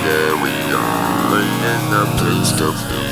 Yeah, we are in the place to be.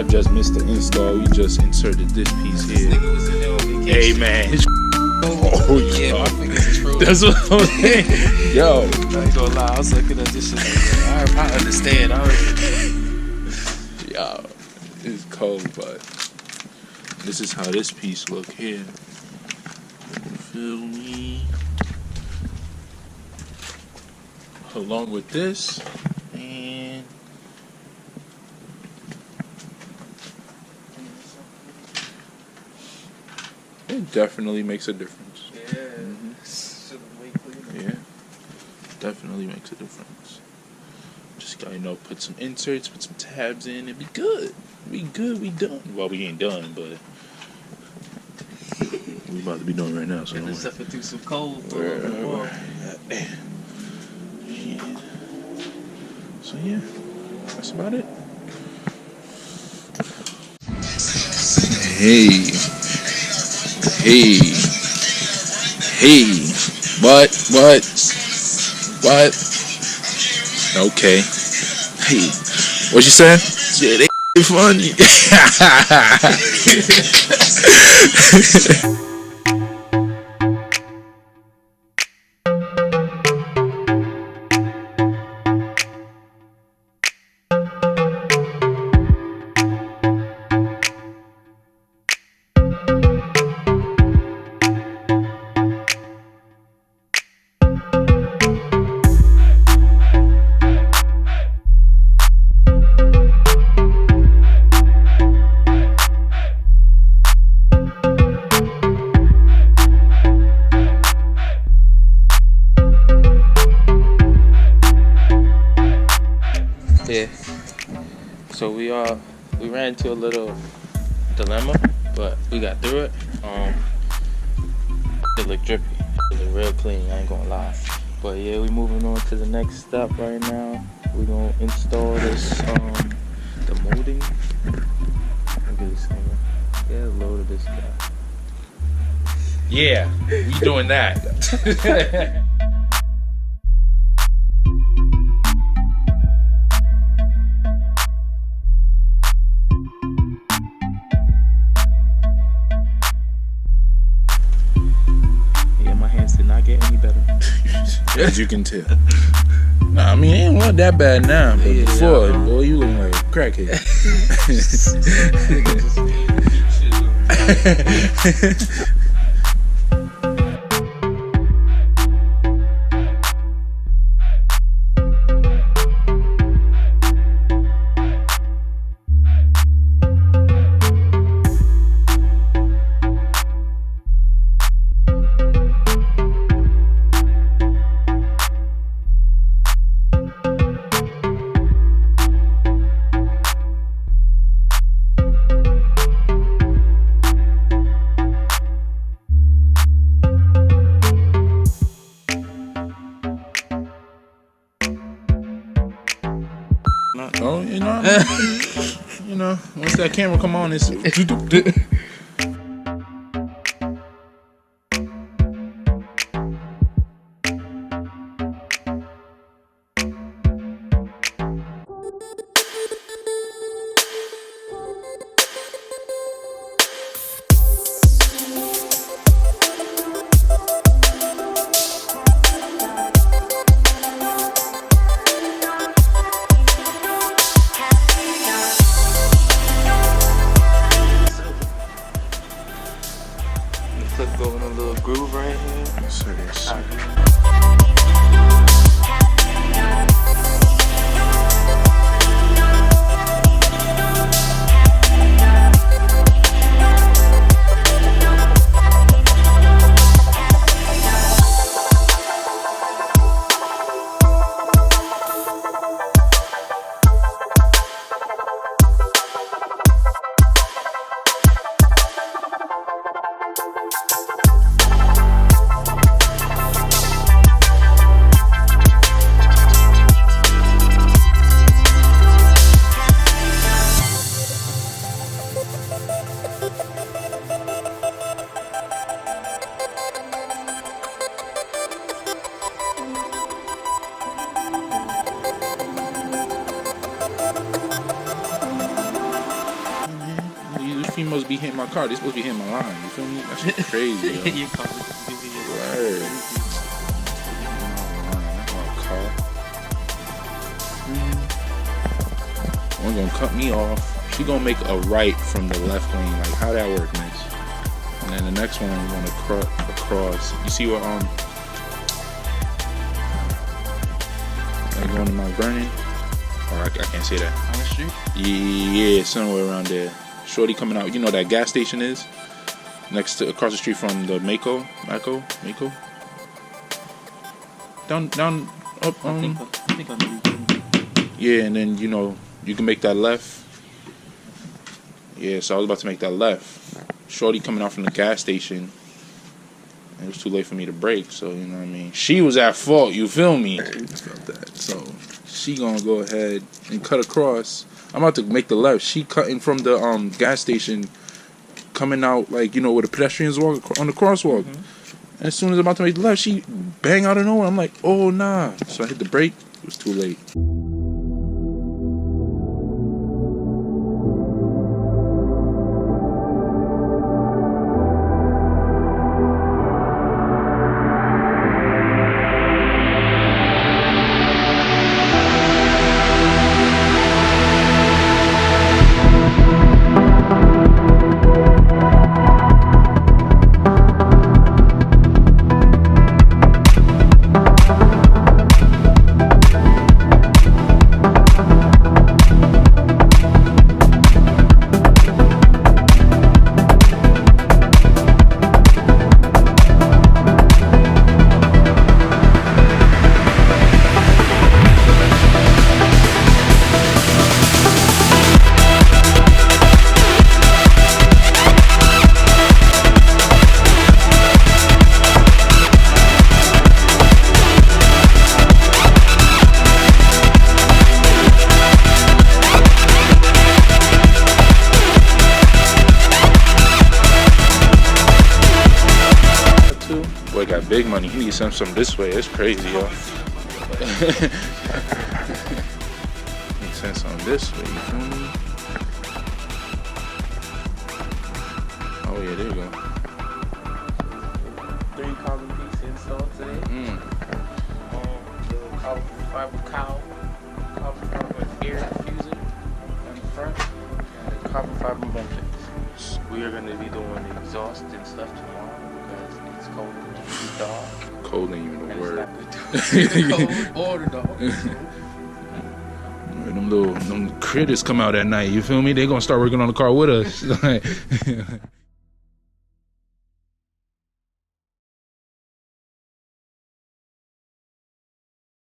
y'all just missed the install. We just inserted this piece here. This nigga was in there on vacation. Hey man, Yeah, my fingers is frozen. That's what I'm saying. Yo. I ain't gonna lie, I was looking at this shit like, I understand. Yo, it's cold, but this is how this piece look here. Feel me? Along with this, and it definitely makes a difference. Yeah, definitely makes a difference. Just gotta put some inserts, put some tabs in, and be good. We good, we done. Well, we ain't done, but we about to be doing right now. So just suffer through some cold. Damn. Yeah. So yeah, that's about it. Hey. What? Okay. Hey, what you saying? Yeah, they funny. Yeah. So we ran into a little dilemma, but we got through it. It looked drippy. It looked real clean, I ain't gonna lie. But yeah, we moving on to the next step right now. We're gonna install this the molding. Look at this thing. Get a load of this guy. Yeah, we doing that. Get any better. As you can tell. Nah, I mean, it ain't look that bad now, but Yeah, before, yeah, boy, you looking like a crackhead. Oh, once that camera come on, it's. Clip go in a little groove right here. So yes. These females be hitting my car. They supposed to be hitting my line. You feel me? That shit crazy. Yo. You call it. Word. Someone gonna cut me off. She gonna make a right from the left lane. Like, how that work, miss? And then the next one I'm gonna cross. You see what like going to Mount Vernon? Or I can't say that. On the street? Yeah, somewhere around there. Shorty coming out. You know that gas station is across the street from the Mako. Down up. I think I know. Yeah, and then you can make that left. Yeah, so I was about to make that left. Shorty coming out from the gas station. It was too late for me to brake, so you know what I mean. She was at fault. You feel me? I felt that. So she gonna go ahead and cut across. I'm about to make the left. She cutting from the gas station, coming out like where the pedestrians walk on the crosswalk. And as soon as I'm about to make the left, she bang out of nowhere. I'm like, oh nah. So I hit the brake. It was too late. Boy got big money. He needs some this way. It's crazy, yo. Makes sense on this way. You feel me? Oh yeah, there you go. 3 carbon piece installed today. The carbon fiber cowl, carbon fiber air diffuser on the front, and the carbon fiber bumpers. We are going to be doing the exhaust and stuff tomorrow because it's cold and it's dark. Cold ain't even a And word. it's not good. Cold or the dark. Them critters come out at night. You feel me? They gonna start working on the car with us.